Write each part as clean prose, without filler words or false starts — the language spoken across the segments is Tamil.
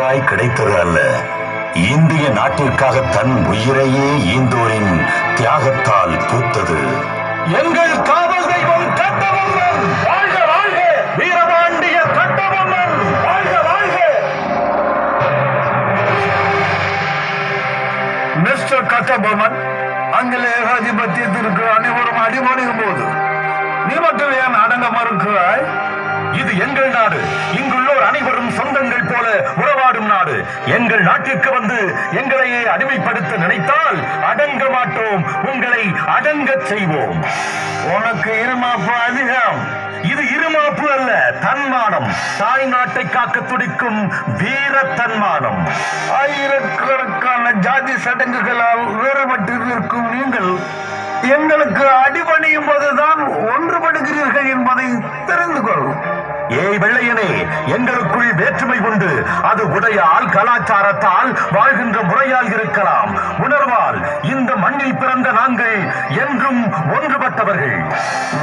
எளிதாய் கிடைத்தது அல்ல. இந்திய நாட்டிற்காக தன் உயிரையே ஈந்தோரின் தியாகத்தால் பூத்தது. எங்கள் காவல் தெய்வம் கட்டபொம்மன் வாழ்க வாழ்க! வீரபாண்டிய கட்டபொம்மன் வாழ்க வாழ்க! மிஸ்டர் கட்டபொம்மன், ஆங்கில ஏகாதிபத்தியத்திற்கு அனைவரும் அடிபணியும் போது நீ மட்டும் ஏன் அடங்க மறுக்கிறாய்? இது எங்கள் நாடு. இங்குள்ளோர் அனைவரும் சொந்தங்கள் போல உறவாடும் நாடு. எங்கள் நாட்டிற்கு வந்து எங்களையே அடிமைப்படுத்த நினைத்தால் அடங்க மாட்டோம். உங்களை அடங்கச் செய்வோம். உனக்கு இருமாப்பு அதிகம். இது இருமாப்பு அல்ல, தன்மானம். தாய் நாட்டை காக்க துடிக்கும் வீர தன்மானம். ஆயிரக்கணக்கான ஜாதி சடங்குகளால் வேறுபட்டு இருக்கும் நீங்கள் எங்களுக்கு அடிபணியும் போதுதான் ஒன்றுபடுகிறீர்கள் என்பதை தெரிந்து கொள். ஏய் வெள்ளையனே, எங்களுக்குள் வேற்றுமை உண்டு. அது உடையால், கலாச்சாரத்தால், வாழ்கின்ற முறையால் இருக்கலாம். உணர்வால் இந்த மண்ணில் பிறந்த நாங்கள் என்றும் ஒன்றுபட்டவர்கள்.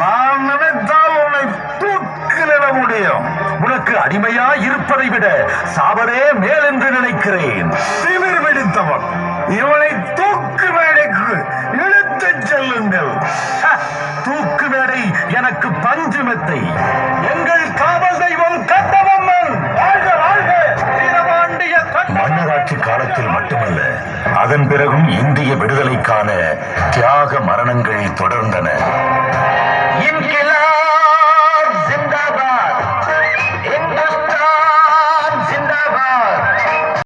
நான் நினைத்தால் உன்னை தூக்கிலிட முடியும். உனக்கு அடிமையா இருப்பதை விட சாவதே மேல் என்று நினைக்கிறேன். திமிர் பிடித்தவன் இவனை தூக்கு மேடைக்கு இழுத்துச் செல்லுங்கள். தூக்கு மேடை எனக்கு பஞ்சு மெத்தை. எங்கள் காவல் தெய்வம் கட்டபொம்மன் வாழ்க வாழ்க! வீரபாண்டிய மன்னராட்சி காலத்தில் மட்டுமல்ல, அதன் பிறகும் இந்திய விடுதலைக்கான தியாக மரணங்கள் தொடர்ந்தன.